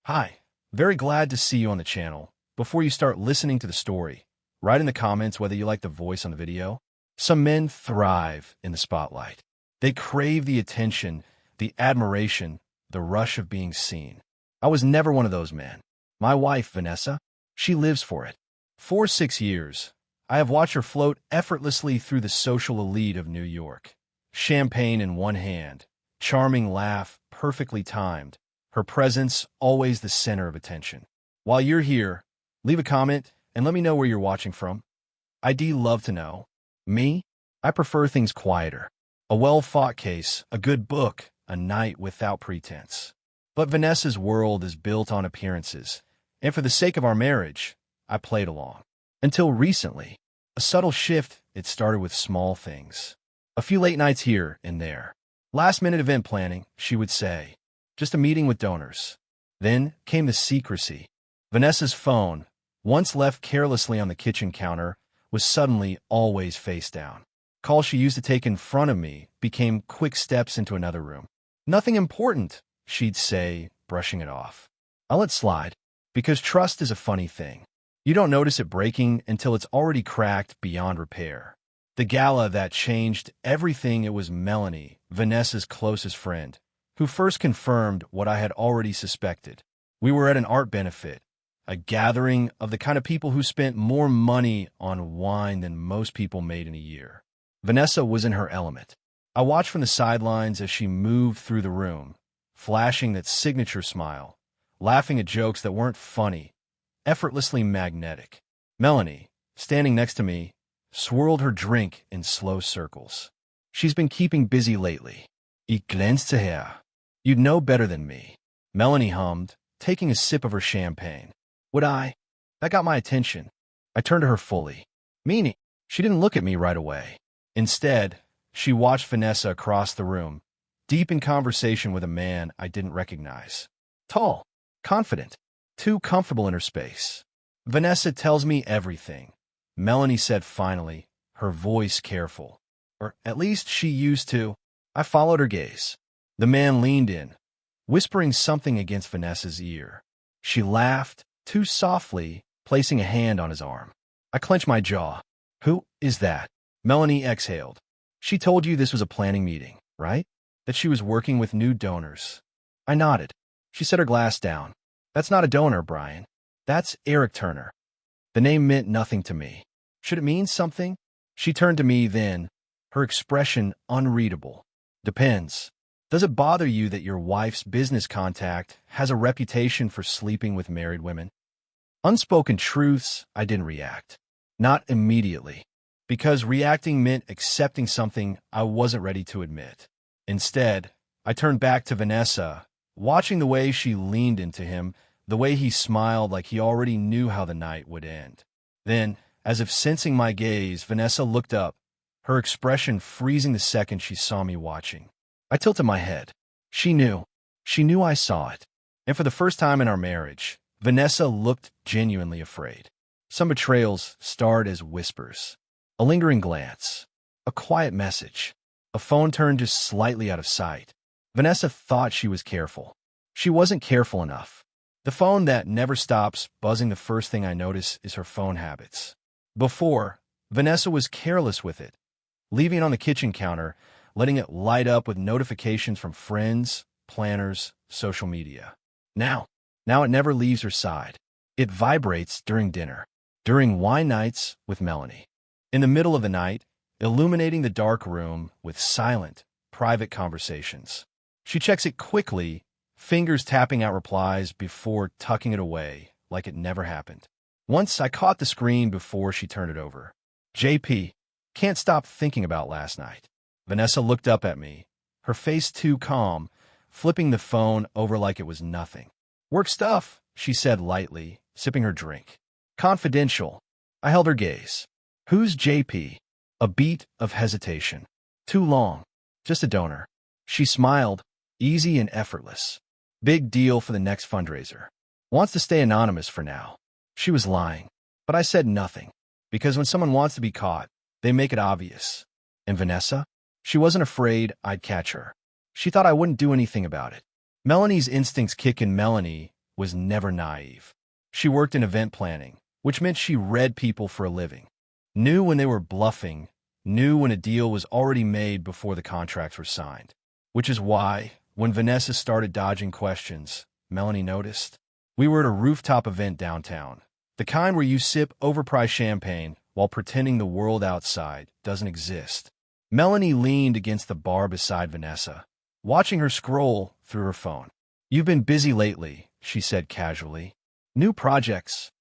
Hi, very glad to see you on the channel. Before you start listening to the story, write in the comments whether you like the voice on the video. Some men thrive in the spotlight. They crave the attention, the admiration, the rush of being seen. I was never one of those men. My wife, Vanessa, she lives for it. For 6 years, I have watched her float effortlessly through the social elite of New York. Champagne in one hand, charming laugh, perfectly timed, her presence always the center of attention. While you're here, leave a comment and let me know where you're watching from. I'd love to know. Me? I prefer things quieter. A well-fought case, a good book, a night without pretense. But Vanessa's world is built on appearances, and for the sake of our marriage, I played along. Until recently, a subtle shift, it started with small things. A few late nights here and there. Last-minute event planning, she would say. Just a meeting with donors. Then came the secrecy. Vanessa's phone, once left carelessly on the kitchen counter, was suddenly always face down. Calls she used to take in front of me became quick steps into another room. Nothing important, she'd say, brushing it off. I'll let slide, because trust is a funny thing. You don't notice it breaking until it's already cracked beyond repair. The gala that changed everything, it was Melanie, Vanessa's closest friend, who first confirmed what I had already suspected. We were at an art benefit, a gathering of the kind of people who spent more money on wine than most people made in a year. Vanessa was in her element. I watched from the sidelines as she moved through the room, flashing that signature smile, laughing at jokes that weren't funny, effortlessly magnetic. Melanie, standing next to me, swirled her drink in slow circles. She's been keeping busy lately. Ich glänzte her. You'd know better than me. Melanie hummed, taking a sip of her champagne. Would I? That got my attention. I turned to her fully. Meaning, she didn't look at me right away. Instead, she watched Vanessa across the room, deep in conversation with a man I didn't recognize. Tall, confident, too comfortable in her space. Vanessa tells me everything, Melanie said finally, her voice careful. Or at least she used to. I followed her gaze. The man leaned in, whispering something against Vanessa's ear. She laughed, too softly, placing a hand on his arm. I clenched my jaw. Who is that? Melanie exhaled. She told you this was a planning meeting, right? That she was working with new donors. I nodded. She set her glass down. That's not a donor, Brian. That's Eric Turner. The name meant nothing to me. Should it mean something? She turned to me then, her expression unreadable. Depends. Does it bother you that your wife's business contact has a reputation for sleeping with married women? Unspoken truths, I didn't react. Not immediately. Because reacting meant accepting something I wasn't ready to admit. Instead, I turned back to Vanessa, watching the way she leaned into him, the way he smiled like he already knew how the night would end. Then, as if sensing my gaze, Vanessa looked up, her expression freezing the second she saw me watching. I tilted my head. She knew. She knew I saw it. And for the first time in our marriage, Vanessa looked genuinely afraid. Some betrayals starred as whispers. A lingering glance. A quiet message. A phone turned just slightly out of sight. Vanessa thought she was careful. She wasn't careful enough. The phone that never stops buzzing, the first thing I notice is her phone habits. Before, Vanessa was careless with it, leaving it on the kitchen counter, letting it light up with notifications from friends, planners, social media. Now it never leaves her side. It vibrates during dinner, during wine nights with Melanie. In the middle of the night, illuminating the dark room with silent, private conversations. She checks it quickly, fingers tapping out replies before tucking it away like it never happened. Once I caught the screen before she turned it over. JP, can't stop thinking about last night. Vanessa looked up at me, her face too calm, flipping the phone over like it was nothing. Work stuff, she said lightly, sipping her drink. Confidential. I held her gaze. Who's JP? A beat of hesitation. Too long. Just a donor. She smiled, easy and effortless. Big deal for the next fundraiser. Wants to stay anonymous for now. She was lying, but I said nothing, because when someone wants to be caught, they make it obvious. And Vanessa? She wasn't afraid I'd catch her. She thought I wouldn't do anything about it. Melanie's instincts kick in. Melanie, was never naive. She worked in event planning, which meant she read people for a living. Knew when they were bluffing, knew when a deal was already made before the contracts were signed. Which is why, when Vanessa started dodging questions, Melanie noticed. We were at a rooftop event downtown, the kind where you sip overpriced champagne while pretending the world outside doesn't exist. Melanie leaned against the bar beside Vanessa, watching her scroll through her phone. "You've been busy lately," she said casually. "New projects?"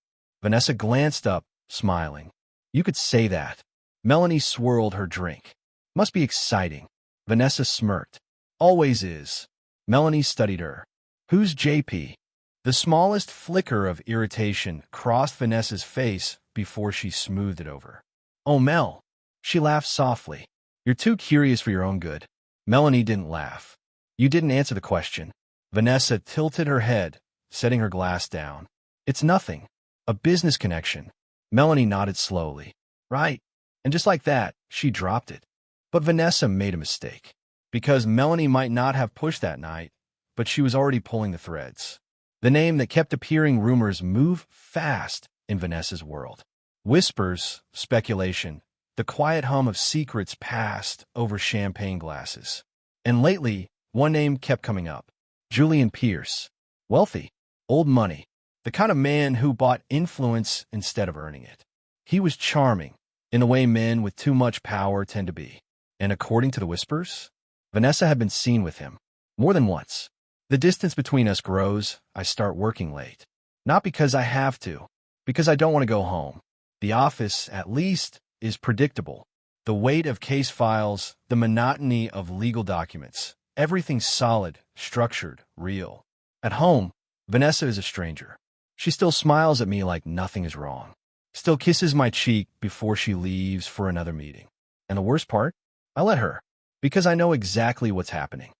Vanessa glanced up, smiling. "You could say that." Melanie swirled her drink. "Must be exciting." Vanessa smirked. "Always is." Melanie studied her. "Who's JP?" The smallest flicker of irritation crossed Vanessa's face before she smoothed it over. "Oh, Mel." She laughed softly. "You're too curious for your own good." Melanie didn't laugh. "You didn't answer the question." Vanessa tilted her head, setting her glass down. "It's nothing. A business connection." Melanie nodded slowly. "Right." And just like that, she dropped it. But Vanessa made a mistake. Because Melanie might not have pushed that night, but she was already pulling the threads. The name that kept appearing rumors move fast in Vanessa's world. Whispers, speculation, the quiet hum of secrets passed over champagne glasses. And lately, one name kept coming up. Julian Pierce. Wealthy. Old money. The kind of man who bought influence instead of earning it. He was charming, in the way men with too much power tend to be. And according to the whispers, Vanessa had been seen with him. More than once. The distance between us grows. I start working late. Not because I have to. Because I don't want to go home. The office, at least, is predictable. The weight of case files, the monotony of legal documents. Everything's solid, structured, real. At home, Vanessa is a stranger. She still smiles at me like nothing is wrong. Still kisses my cheek before she leaves for another meeting. And the worst part? I let her. Because I know exactly what's happening.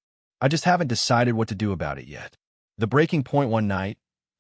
I just haven't decided what to do about it yet. The breaking point one night,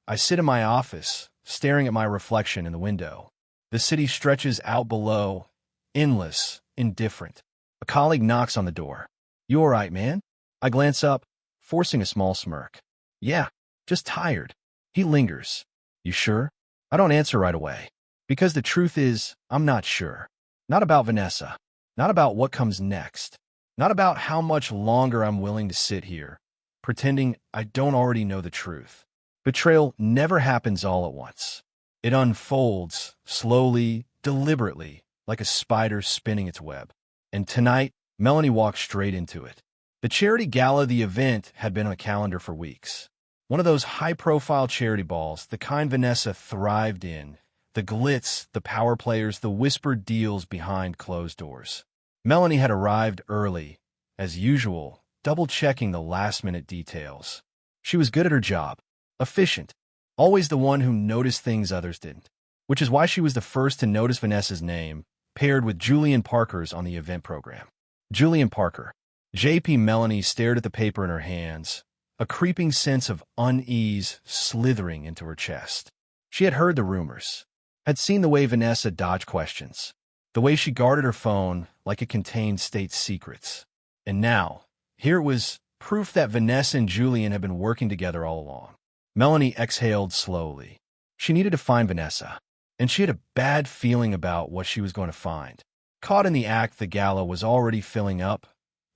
I sit in my office, staring at my reflection in the window. The city stretches out below, endless, indifferent. A colleague knocks on the door. "You all right, man?" I glance up, forcing a small smirk. "Yeah, just tired." He lingers. "You sure?" I don't answer right away. Because the truth is, I'm not sure. Not about Vanessa. Not about what comes next. Not about how much longer I'm willing to sit here, pretending I don't already know the truth. Betrayal never happens all at once. It unfolds, slowly, deliberately, like a spider spinning its web. And tonight, Melanie walked straight into it. The charity gala, the event, had been on the calendar for weeks. One of those high-profile charity balls, the kind Vanessa thrived in. The glitz, the power players, the whispered deals behind closed doors. Melanie had arrived early, as usual, double-checking the last-minute details. She was good at her job, efficient, always the one who noticed things others didn't, which is why she was the first to notice Vanessa's name, paired with Julian Parker's on the event program. Julian Parker. JP. Melanie stared at the paper in her hands, a creeping sense of unease slithering into her chest. She had heard the rumors, had seen the way Vanessa dodged questions, the way she guarded her phone like it contained state secrets. And now, here it was, proof that Vanessa and Julian had been working together all along. Melanie exhaled slowly. She needed to find Vanessa, and she had a bad feeling about what she was going to find. Caught in the act, the gala was already filling up.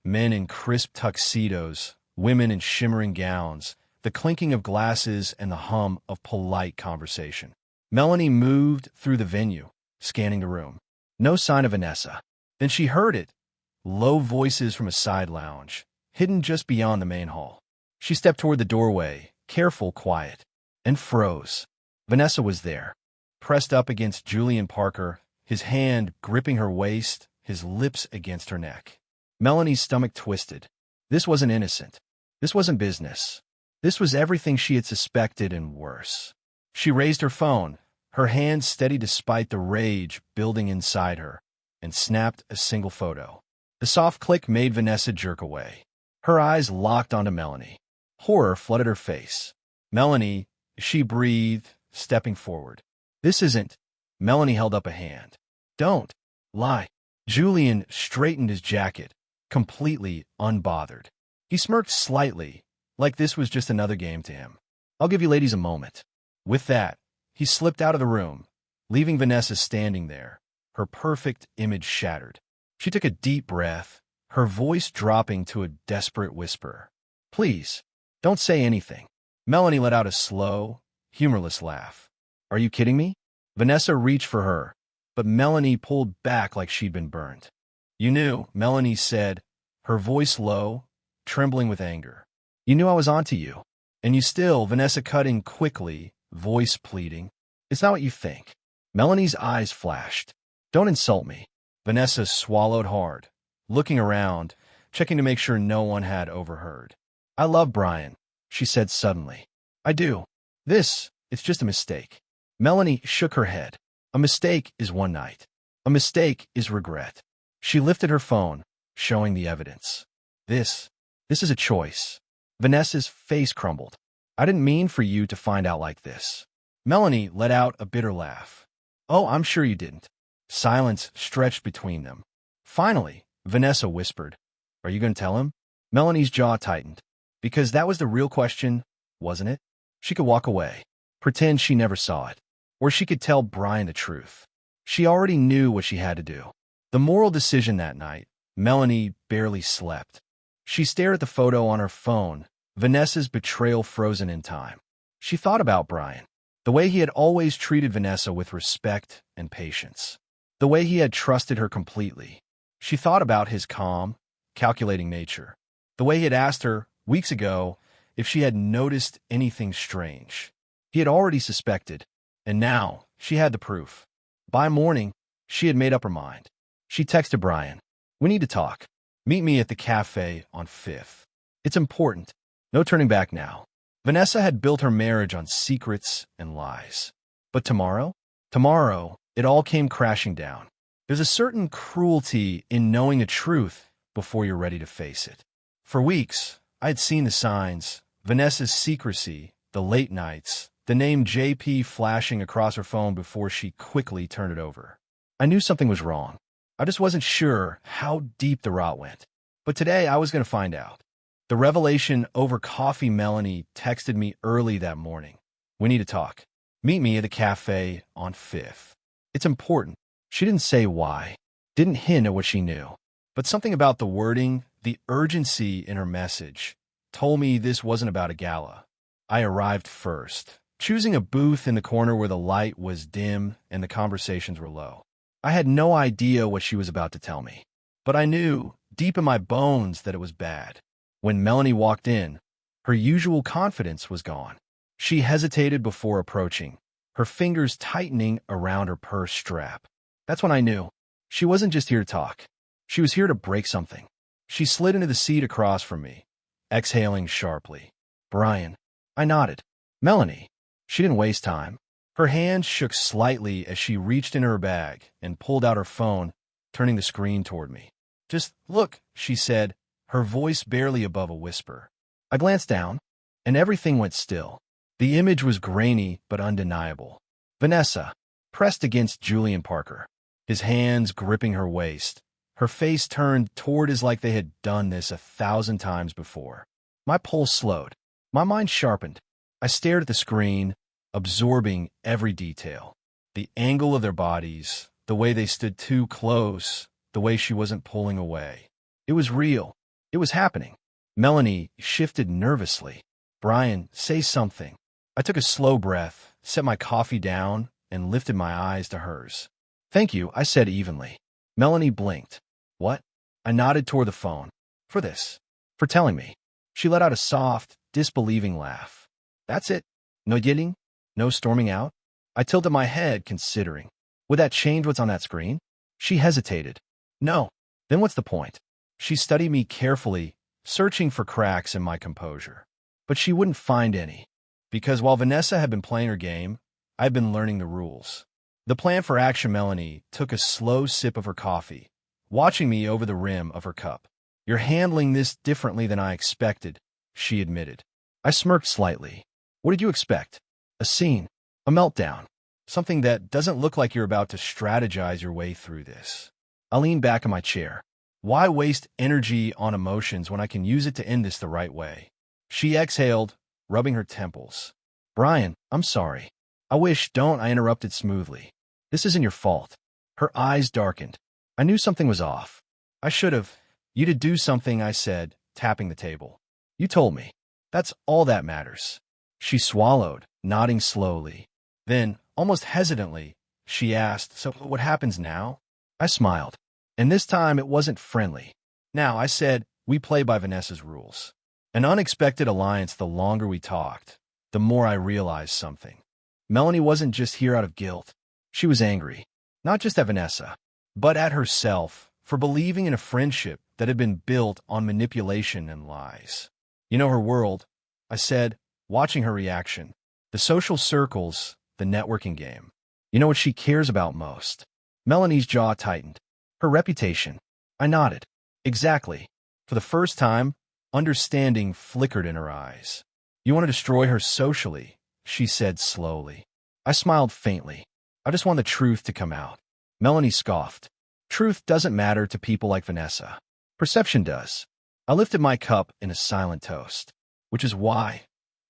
Men in crisp tuxedos, women in shimmering gowns, the clinking of glasses and the hum of polite conversation. Melanie moved through the venue, scanning the room. No sign of Vanessa. Then she heard it. Low voices from a side lounge, hidden just beyond the main hall. She stepped toward the doorway, careful, quiet, and froze. Vanessa was there, pressed up against Julian Parker, his hand gripping her waist, his lips against her neck. Melanie's stomach twisted. This wasn't innocent. This wasn't business. This was everything she had suspected and worse. She raised her phone, her hand steady despite the rage building inside her, and snapped a single photo. The soft click made Vanessa jerk away. Her eyes locked onto Melanie. Horror flooded her face. "Melanie," she breathed, stepping forward. "This isn't—" Melanie held up a hand. "Don't lie." Julian straightened his jacket, completely unbothered. He smirked slightly, like this was just another game to him. I'll give you ladies a moment." With that, he slipped out of the room, leaving Vanessa standing there, her perfect image shattered. She took a deep breath, her voice dropping to a desperate whisper. "Please, don't say anything." Melanie let out a slow, humorless laugh. "Are you kidding me?" Vanessa reached for her, but Melanie pulled back like she'd been burned. "You knew," Melanie said, her voice low, trembling with anger. "You knew I was onto you. And you still," Vanessa cut in quickly, voice pleading. "It's not what you think." Melanie's eyes flashed. "Don't insult me." Vanessa swallowed hard, looking around, checking to make sure no one had overheard. "I love Brian," she said suddenly. "I do. It's just a mistake." Melanie shook her head. "A mistake is one night. A mistake is regret." She lifted her phone, showing the evidence. This is a choice." Vanessa's face crumbled. "I didn't mean for you to find out like this." Melanie let out a bitter laugh. "Oh, I'm sure you didn't." Silence stretched between them. Finally, Vanessa whispered, "Are you going to tell him?" Melanie's jaw tightened. Because that was the real question, wasn't it? She could walk away, pretend she never saw it, or she could tell Brian the truth. She already knew what she had to do. The moral decision that night, Melanie barely slept. She stared at the photo on her phone, Vanessa's betrayal frozen in time. She thought about Brian, the way he had always treated Vanessa with respect and patience, the way he had trusted her completely. She thought about his calm, calculating nature, the way he had asked her, weeks ago, if she had noticed anything strange. He had already suspected, and now she had the proof. By morning, she had made up her mind. She texted Brian, "We need to talk. Meet me at the cafe on 5th. It's important. No turning back now." Vanessa had built her marriage on secrets and lies. But tomorrow? Tomorrow, it all came crashing down. There's a certain cruelty in knowing a truth before you're ready to face it. For weeks, I had seen the signs, Vanessa's secrecy, the late nights, the name JP flashing across her phone before she quickly turned it over. I knew something was wrong. I just wasn't sure how deep the rot went. But today I was going to find out. The revelation over coffee. Melanie texted me early that morning. "We need to talk. Meet me at the cafe on 5th. It's important." She didn't say why, didn't hint at what she knew. But something about the wording, the urgency in her message, told me this wasn't about a gala. I arrived first, choosing a booth in the corner where the light was dim and the conversations were low. I had no idea what she was about to tell me, but I knew, deep in my bones, that it was bad. When Melanie walked in, her usual confidence was gone. She hesitated before approaching, her fingers tightening around her purse strap. That's when I knew. She wasn't just here to talk. She was here to break something. She slid into the seat across from me, exhaling sharply. "Brian." I nodded. "Melanie." She didn't waste time. Her hand shook slightly as she reached into her bag and pulled out her phone, turning the screen toward me. "Just look," she said, her voice barely above a whisper. I glanced down, and everything went still. The image was grainy but undeniable. Vanessa, pressed against Julian Parker, his hands gripping her waist, her face turned toward his like they had done this 1,000 times before. My pulse slowed. My mind sharpened. I stared at the screen, absorbing every detail. The angle of their bodies, the way they stood too close, the way she wasn't pulling away. It was real. It was happening. Melanie shifted nervously. "Brian, say something." I took a slow breath, set my coffee down, and lifted my eyes to hers. "Thank you," I said evenly. Melanie blinked. "What?" I nodded toward the phone. "For this. For telling me." She let out a soft, disbelieving laugh. "That's it? No yelling? No storming out?" I tilted my head, considering. Would that change what's on that screen? She hesitated. "No." "Then what's the point?" She studied me carefully, searching for cracks in my composure. But she wouldn't find any. Because while Vanessa had been playing her game, I'd been learning the rules. The plan for action. Melanie took a slow sip of her coffee, watching me over the rim of her cup. "You're handling this differently than I expected," she admitted. I smirked slightly. "What did you expect? A scene? A meltdown? Something that doesn't look like you're about to strategize your way through this." I leaned back in my chair. Why waste energy on emotions when I can use it to end this the right way? She exhaled, rubbing her temples. Brian, I'm sorry. I interrupted smoothly. This isn't your fault. Her eyes darkened. I knew something was off. I should have. You did do something, I said, tapping the table. You told me. That's all that matters. She swallowed, nodding slowly. Then, almost hesitantly, she asked, so what happens now? I smiled. And this time it wasn't friendly. Now, I said, we play by Vanessa's rules. An unexpected alliance. The longer we talked, the more I realized something. Melanie wasn't just here out of guilt. She was angry, not just at Vanessa, but at herself for believing in a friendship that had been built on manipulation and lies. You know her world, I said, watching her reaction. The social circles, the networking game. You know what she cares about most? Melanie's jaw tightened. Her reputation. I nodded. Exactly. For the first time, understanding flickered in her eyes. You want to destroy her socially, she said slowly. I smiled faintly. I just want the truth to come out. Melanie scoffed. Truth doesn't matter to people like Vanessa. Perception does. I lifted my cup in a silent toast. Which is why,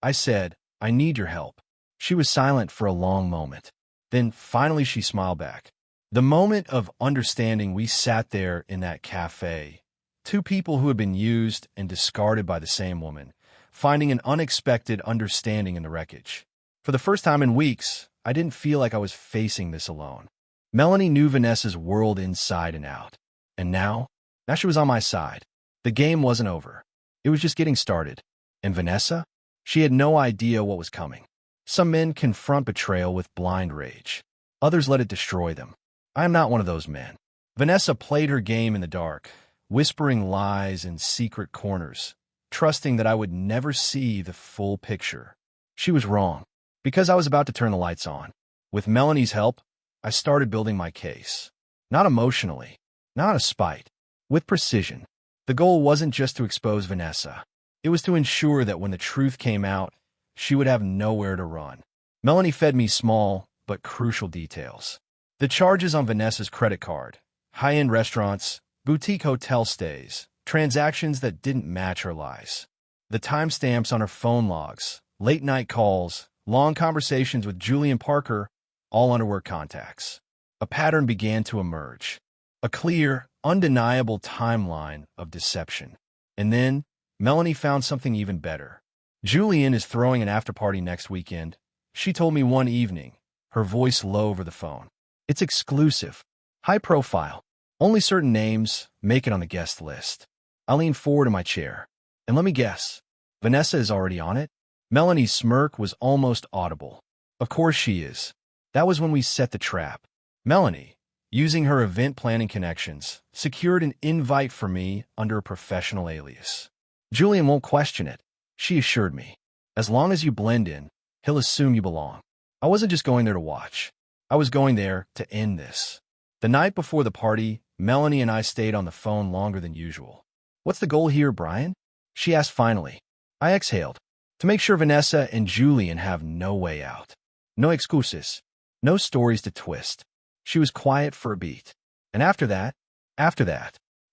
I said, I need your help. She was silent for a long moment. Then finally she smiled back. The moment of understanding. We sat there in that cafe, two people who had been used and discarded by the same woman, finding an unexpected understanding in the wreckage. For the first time in weeks, I didn't feel like I was facing this alone. Melanie knew Vanessa's world inside and out. And now she was on my side. The game wasn't over. It was just getting started. And Vanessa? She had no idea what was coming. Some men confront betrayal with blind rage. Others let it destroy them. I am not one of those men. Vanessa played her game in the dark, whispering lies in secret corners, trusting that I would never see the full picture. She was wrong, because I was about to turn the lights on. With Melanie's help, I started building my case. Not emotionally, not out of spite, with precision. The goal wasn't just to expose Vanessa. It was to ensure that when the truth came out, she would have nowhere to run. Melanie fed me small but crucial details. The charges on Vanessa's credit card, high-end restaurants, boutique hotel stays, transactions that didn't match her lies. The timestamps on her phone logs, late-night calls, long conversations with Julian Parker, all underwork contacts. A pattern began to emerge. A clear, undeniable timeline of deception. And then, Melanie found something even better. Julian is throwing an after-party next weekend. She told me one evening, her voice low over the phone. It's exclusive, high profile. Only certain names make it on the guest list. I leaned forward in my chair. And let me guess, Vanessa is already on it? Melanie's smirk was almost audible. Of course she is. That was when we set the trap. Melanie, using her event planning connections, secured an invite for me under a professional alias. Julian won't question it, she assured me. As long as you blend in, he'll assume you belong. I wasn't just going there to watch. I was going there to end this. The night before the party, Melanie and I stayed on the phone longer than usual. What's the goal here, Brian? She asked finally. I exhaled. To make sure Vanessa and Julian have no way out. No excuses. No stories to twist. She was quiet for a beat. And after that,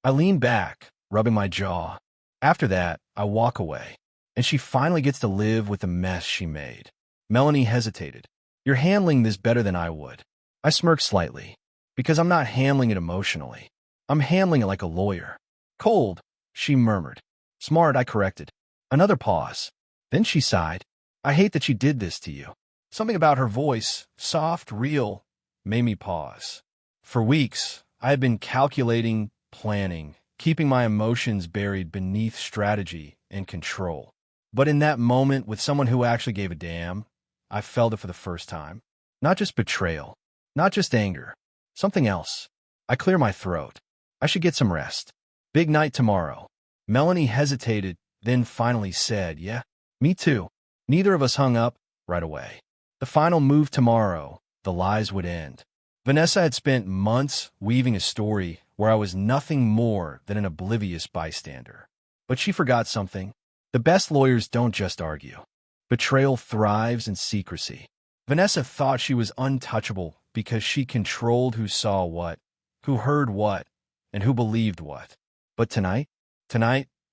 I leaned back, rubbing my jaw. After that, I walk away. And she finally gets to live with the mess she made. Melanie hesitated. You're handling this better than I would. I smirked slightly. Because I'm not handling it emotionally. I'm handling it like a lawyer. Cold, she murmured. Smart, I corrected. Another pause. Then she sighed. I hate that she did this to you. Something about her voice, soft, real, made me pause. For weeks, I had been calculating, planning, keeping my emotions buried beneath strategy and control. But in that moment with someone who actually gave a damn, I felt it for the first time. Not just betrayal, not just anger, something else. I clear my throat. I should get some rest. Big night tomorrow. Melanie hesitated, then finally said, yeah, me too. Neither of us hung up right away. The final move tomorrow, the lies would end. Vanessa had spent months weaving a story where I was nothing more than an oblivious bystander. But she forgot something. The best lawyers don't just argue. Betrayal thrives in secrecy. Vanessa thought she was untouchable because she controlled who saw what, who heard what, and who believed what. But tonight,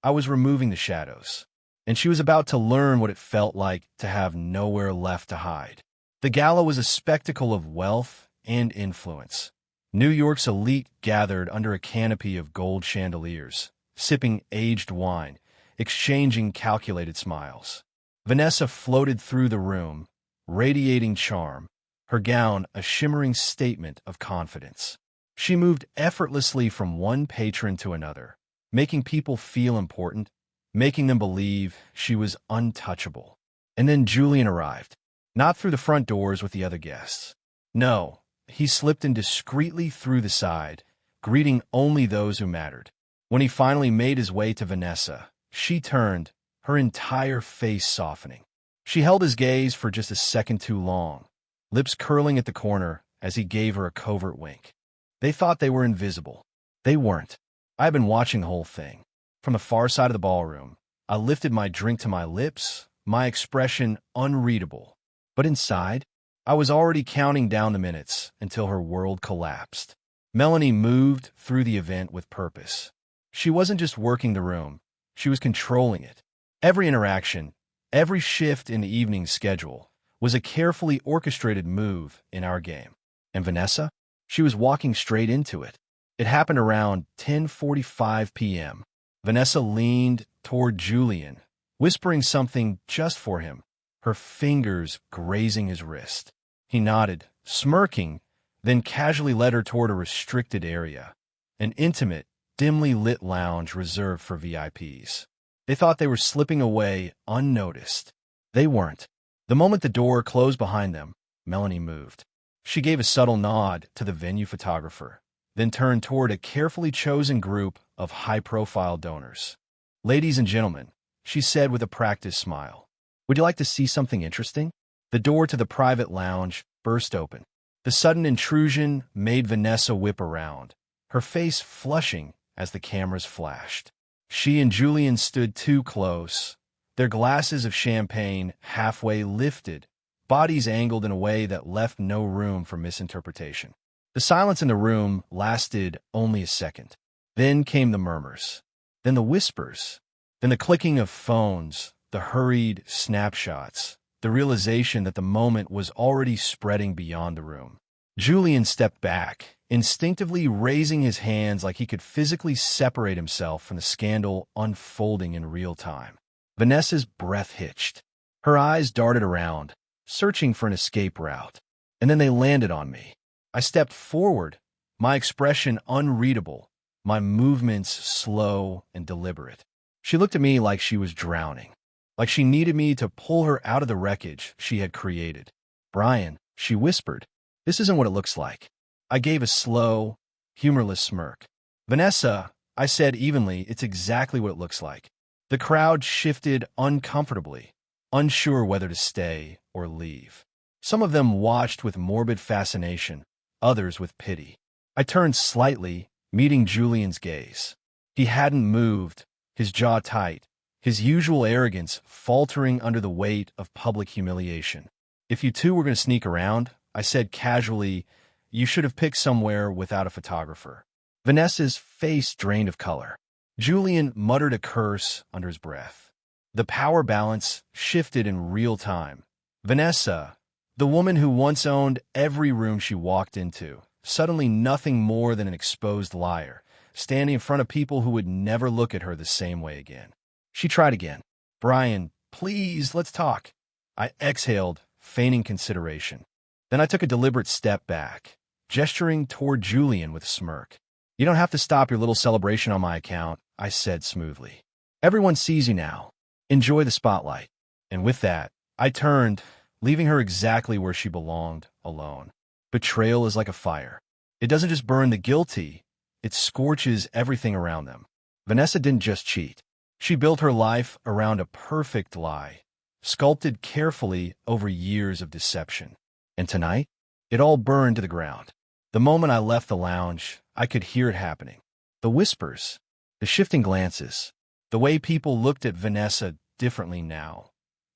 I was removing the shadows. and she was about to learn what it felt like to have nowhere left to hide. The gala was a spectacle of wealth and influence. New York's elite gathered under a canopy of gold chandeliers, sipping aged wine, exchanging calculated smiles. Vanessa floated through the room, radiating charm, her gown a shimmering statement of confidence. She moved effortlessly from one patron to another, making people feel important, making them believe she was untouchable. And then Julian arrived, not through the front doors with the other guests. No, he slipped in discreetly through the side, greeting only those who mattered. When he finally made his way to Vanessa, she turned, her entire face softening. She held his gaze for just a second too long, lips curling at the corner as he gave her a covert wink. They thought they were invisible. They weren't. I had been watching the whole thing. From the far side of the ballroom, I lifted my drink to my lips, my expression unreadable. But inside, I was already counting down the minutes until her world collapsed. Melanie moved through the event with purpose. She wasn't just working the room, she was controlling it. Every interaction, every shift in the evening's schedule was a carefully orchestrated move in our game. And Vanessa? She was walking straight into it. It happened around 10:45 p.m. Vanessa leaned toward Julian, whispering something just for him, her fingers grazing his wrist. He nodded, smirking, then casually led her toward a restricted area, an intimate, dimly lit lounge reserved for VIPs. They thought they were slipping away unnoticed. They weren't. The moment the door closed behind them, Melanie moved. She gave a subtle nod to the venue photographer, then turned toward a carefully chosen group of high-profile donors. "Ladies and gentlemen," she said with a practiced smile, "would you like to see something interesting?" The door to the private lounge burst open. The sudden intrusion made Vanessa whip around, her face flushing as the cameras flashed. She and Julian stood too close, their glasses of champagne halfway lifted, bodies angled in a way that left no room for misinterpretation. The silence in the room lasted only a second. Then came the murmurs, then the whispers, then the clicking of phones, the hurried snapshots, the realization that the moment was already spreading beyond the room. Julian stepped back, instinctively raising his hands like he could physically separate himself from the scandal unfolding in real time. Vanessa's breath hitched. Her eyes darted around, searching for an escape route, and then they landed on me. I stepped forward, my expression unreadable, my movements slow and deliberate. She looked at me like she was drowning, like she needed me to pull her out of the wreckage she had created. "Brian," she whispered, "this isn't what it looks like." I gave a slow, humorless smirk. "Vanessa," I said evenly, "it's exactly what it looks like." The crowd shifted uncomfortably, unsure whether to stay or leave. Some of them watched with morbid fascination, others with pity. I turned slightly, meeting Julian's gaze. He hadn't moved, his jaw tight, his usual arrogance faltering under the weight of public humiliation. "If you two were going to sneak around," I said casually, "you should have picked somewhere without a photographer." Vanessa's face drained of color. Julian muttered a curse under his breath. The power balance shifted in real time. Vanessa, the woman who once owned every room she walked into, suddenly nothing more than an exposed liar, standing in front of people who would never look at her the same way again. She tried again. "Brian, please, let's talk." I exhaled, feigning consideration. Then I took a deliberate step back, gesturing toward Julian with a smirk. "You don't have to stop your little celebration on my account," I said smoothly. "Everyone sees you now. Enjoy the spotlight." And with that, I turned, leaving her exactly where she belonged, alone. Betrayal is like a fire. It doesn't just burn the guilty, it scorches everything around them. Vanessa didn't just cheat. She built her life around a perfect lie, sculpted carefully over years of deception. And tonight, it all burned to the ground. The moment I left the lounge, I could hear it happening. The whispers, the shifting glances, the way people looked at Vanessa differently now.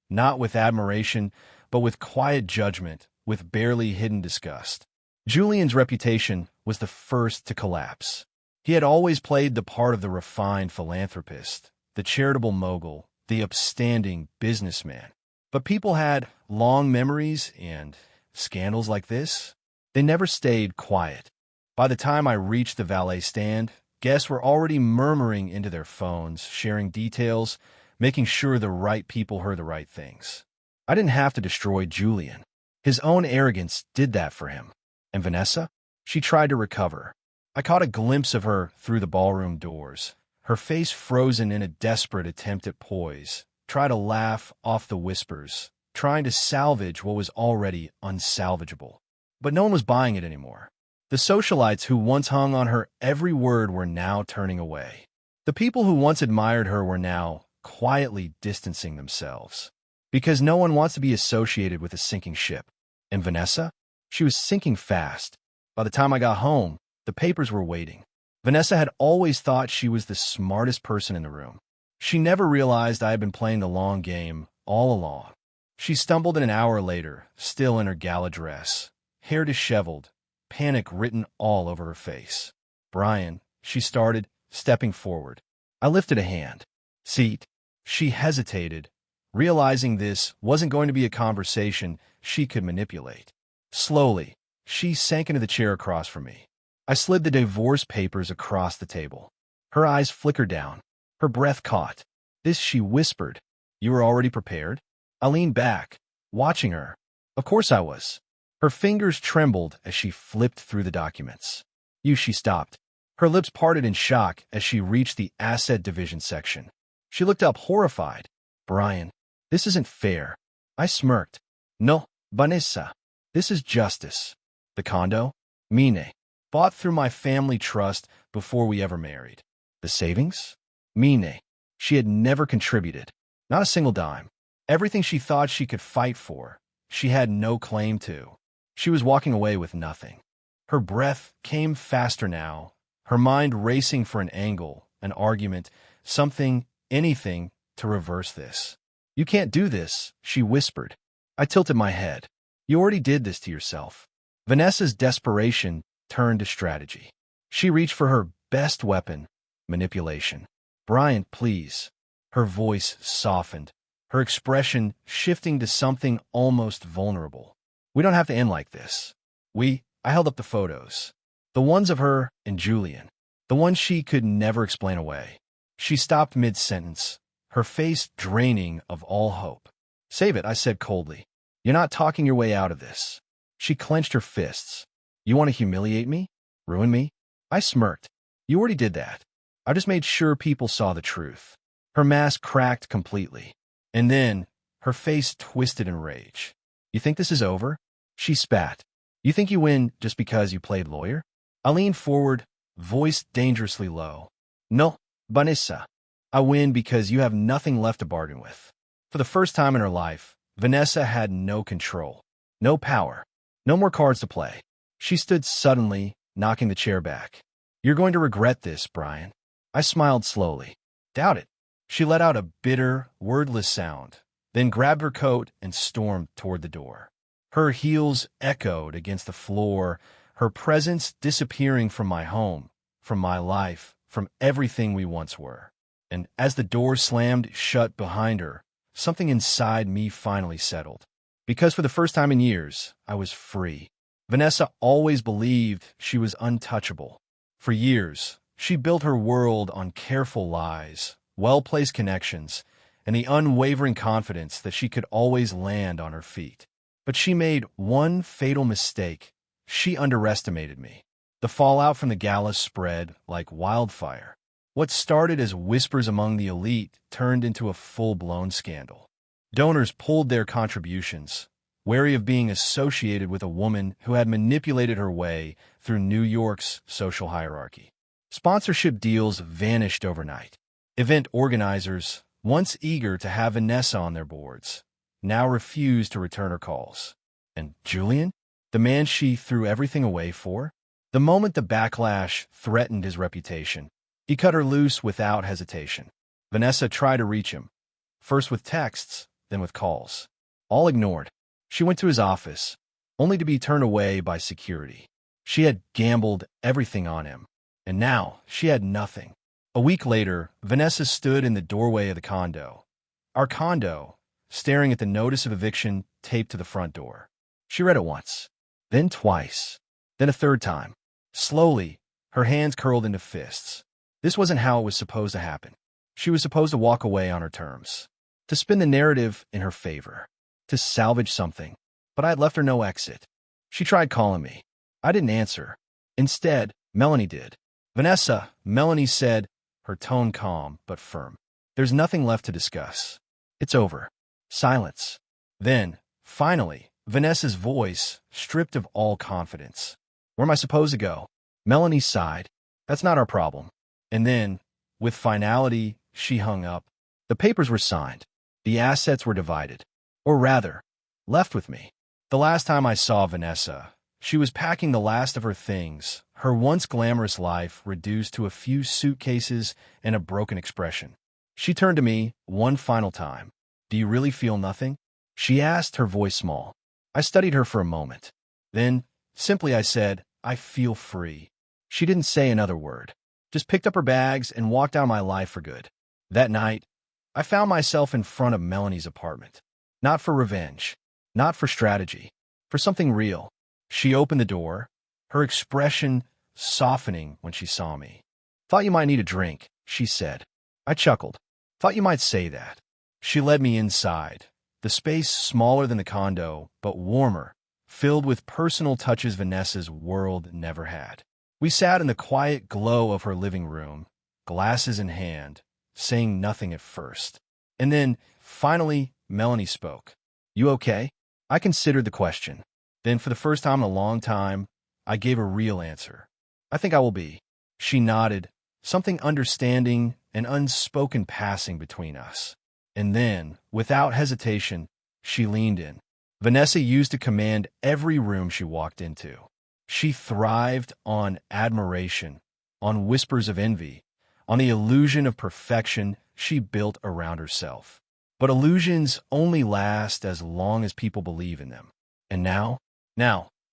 Not with admiration, but with quiet judgment, with barely hidden disgust. Julian's reputation was the first to collapse. He had always played the part of the refined philanthropist, the charitable mogul, the upstanding businessman. But people had long memories, and scandals like this, they never stayed quiet. By the time I reached the valet stand, guests were already murmuring into their phones, sharing details, making sure the right people heard the right things. I didn't have to destroy Julian. His own arrogance did that for him. And Vanessa? She tried to recover. I caught a glimpse of her through the ballroom doors, her face frozen in a desperate attempt at poise, try to laugh off the whispers, trying to salvage what was already unsalvageable. But no one was buying it anymore. The socialites who once hung on her every word were now turning away. The people who once admired her were now quietly distancing themselves. Because no one wants to be associated with a sinking ship. And Vanessa? She was sinking fast. By the time I got home, the papers were waiting. Vanessa had always thought she was the smartest person in the room. She never realized I had been playing the long game all along. She stumbled in an hour later, still in her gala dress, hair disheveled, panic written all over her face. "Brian," she started, stepping forward. I lifted a hand. "Seat." She hesitated, realizing this wasn't going to be a conversation she could manipulate. Slowly, she sank into the chair across from me. I slid the divorce papers across the table. Her eyes flickered down. Her breath caught. "This," she whispered. "You were already prepared?" I leaned back, watching her. Of course I was. Her fingers trembled as she flipped through the documents. She stopped. Her lips parted in shock as she reached the asset division section. She looked up horrified. "Brian, this isn't fair." I smirked. "No, Vanessa. This is justice." "The condo?" "Mine. Bought through my family trust before we ever married." "The savings?" "Mine." She had never contributed. Not a single dime. Everything she thought she could fight for, she had no claim to. She was walking away with nothing. Her breath came faster now, her mind racing for an angle, an argument, something, anything to reverse this. "You can't do this," she whispered. I tilted my head. "You already did this to yourself." Vanessa's desperation turned to strategy. She reached for her best weapon, manipulation. "Brian, please." Her voice softened, her expression shifting to something almost vulnerable. "We don't have to end like this." I held up the photos. The ones of her and Julian. The ones she could never explain away. She stopped mid-sentence, her face draining of all hope. "Save it," I said coldly. "You're not talking your way out of this." She clenched her fists. "You want to humiliate me? Ruin me?" I smirked. "You already did that. I just made sure people saw the truth." Her mask cracked completely. And then, her face twisted in rage. "You think this is over?" She spat. "You think you win just because you played lawyer?" I leaned forward, voice dangerously low. "No, Vanessa. I win because you have nothing left to bargain with." For the first time in her life, Vanessa had no control, no power, no more cards to play. She stood suddenly, knocking the chair back. "You're going to regret this, Brian." I smiled slowly. "Doubt it." She let out a bitter, wordless sound, then grabbed her coat and stormed toward the door. Her heels echoed against the floor, her presence disappearing from my home, from my life, from everything we once were. And as the door slammed shut behind her, something inside me finally settled. Because for the first time in years, I was free. Vanessa always believed she was untouchable. For years, she built her world on careful lies, well-placed connections, and the unwavering confidence that she could always land on her feet. But she made one fatal mistake. She underestimated me. The fallout from the gala spread like wildfire. What started as whispers among the elite turned into a full-blown scandal. Donors pulled their contributions, wary of being associated with a woman who had manipulated her way through New York's social hierarchy. Sponsorship deals vanished overnight. Event organizers, once eager to have Vanessa on their boards, now refused to return her calls. And Julian? The man she threw everything away for? The moment the backlash threatened his reputation, he cut her loose without hesitation. Vanessa tried to reach him, first with texts, then with calls. All ignored. She went to his office, only to be turned away by security. She had gambled everything on him, and now she had nothing. A week later, Vanessa stood in the doorway of the condo, our condo, staring at the notice of eviction taped to the front door. She read it once, then twice, then a third time. Slowly, her hands curled into fists. This wasn't how it was supposed to happen. She was supposed to walk away on her terms, to spin the narrative in her favor, to salvage something. But I had left her no exit. She tried calling me. I didn't answer. Instead, Melanie did. "Vanessa," Melanie said, her tone calm but firm. "There's nothing left to discuss. It's over." Silence. Then, finally, Vanessa's voice, stripped of all confidence. "Where am I supposed to go?" Melanie sighed. "That's not our problem." And then, with finality, she hung up. The papers were signed. The assets were divided. Or rather, left with me. The last time I saw Vanessa, she was packing the last of her things, her once glamorous life reduced to a few suitcases and a broken expression. She turned to me one final time. "Do you really feel nothing?" she asked, her voice small. I studied her for a moment. Then, simply I said, "I feel free." She didn't say another word, just picked up her bags and walked out of my life for good. That night, I found myself in front of Melanie's apartment. Not for revenge, not for strategy, for something real. She opened the door, her expression softening when she saw me. "Thought you might need a drink," she said. I chuckled. "Thought you might say that." She led me inside, the space smaller than the condo, but warmer, filled with personal touches Vanessa's world never had. We sat in the quiet glow of her living room, glasses in hand, saying nothing at first. And then, finally, Melanie spoke. "You okay?" I considered the question. Then, for the first time in a long time, I gave a real answer. "I think I will be." She nodded, something understanding and unspoken passing between us. And then, without hesitation, she leaned in. Vanessa used to command every room she walked into. She thrived on admiration, on whispers of envy, on the illusion of perfection she built around herself. But illusions only last as long as people believe in them. And now,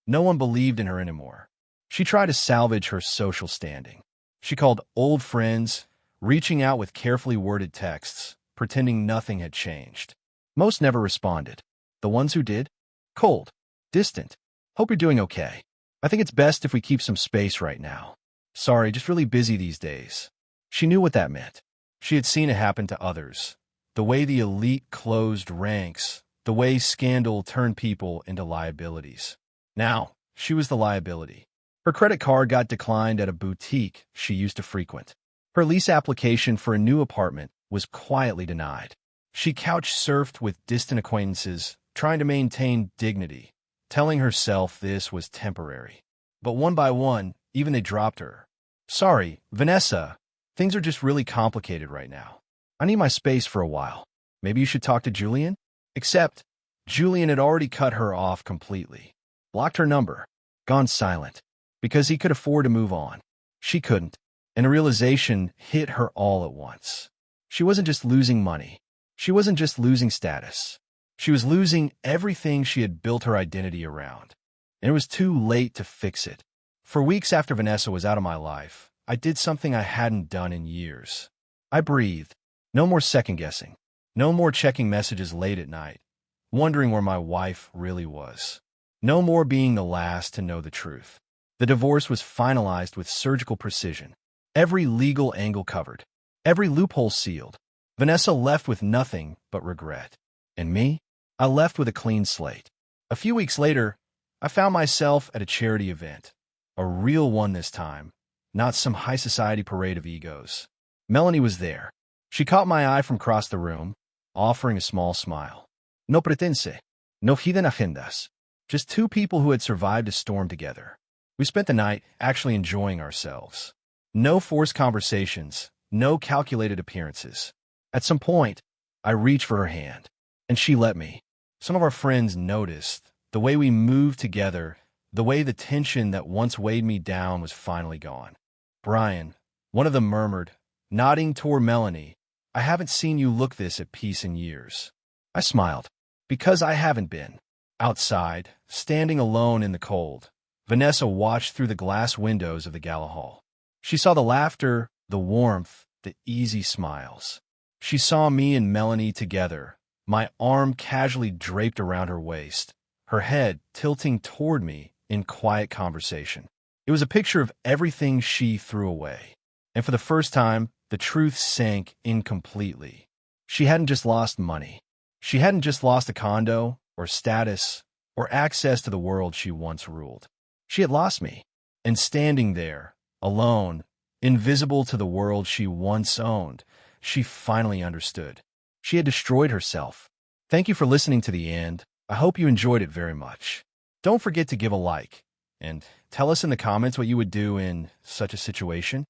no one believed in her anymore. She tried to salvage her social standing. She called old friends, reaching out with carefully worded texts, pretending nothing had changed. Most never responded. The ones who did? Cold, distant. "Hope you're doing okay. I think it's best if we keep some space right now. Sorry, just really busy these days." She knew what that meant. She had seen it happen to others. The way the elite closed ranks, the way scandal turned people into liabilities. Now, she was the liability. Her credit card got declined at a boutique she used to frequent. Her lease application for a new apartment was quietly denied. She couch-surfed with distant acquaintances, trying to maintain dignity, telling herself this was temporary. But one by one, even they dropped her. "Sorry, Vanessa, things are just really complicated right now. I need my space for a while. Maybe you should talk to Julian?" Except, Julian had already cut her off completely. Blocked her number. Gone silent. Because he could afford to move on. She couldn't. And a realization hit her all at once. She wasn't just losing money. She wasn't just losing status. She was losing everything she had built her identity around. And it was too late to fix it. For weeks after Vanessa was out of my life, I did something I hadn't done in years. I breathed. No more second-guessing. No more checking messages late at night, wondering where my wife really was. No more being the last to know the truth. The divorce was finalized with surgical precision. Every legal angle covered. Every loophole sealed. Vanessa left with nothing but regret. And me? I left with a clean slate. A few weeks later, I found myself at a charity event. A real one this time, not some high society parade of egos. Melanie was there. She caught my eye from across the room, offering a small smile. No pretense. No hidden agendas. Just two people who had survived a storm together. We spent the night actually enjoying ourselves. No forced conversations, no calculated appearances. At some point, I reached for her hand, and she let me. Some of our friends noticed the way we moved together, the way the tension that once weighed me down was finally gone. "Brian," one of them murmured, nodding toward Melanie, "I haven't seen you look this at peace in years." I smiled. Because I haven't been. Outside, standing alone in the cold, Vanessa watched through the glass windows of the gala hall. She saw the laughter, the warmth, the easy smiles. She saw me and Melanie together, my arm casually draped around her waist, her head tilting toward me in quiet conversation. It was a picture of everything she threw away. And for the first time, the truth sank in completely. She hadn't just lost money. She hadn't just lost a condo, or status, or access to the world she once ruled. She had lost me. And standing there, alone, invisible to the world she once owned, she finally understood. She had destroyed herself. Thank you for listening to the end. I hope you enjoyed it very much. Don't forget to give a like, and tell us in the comments what you would do in such a situation.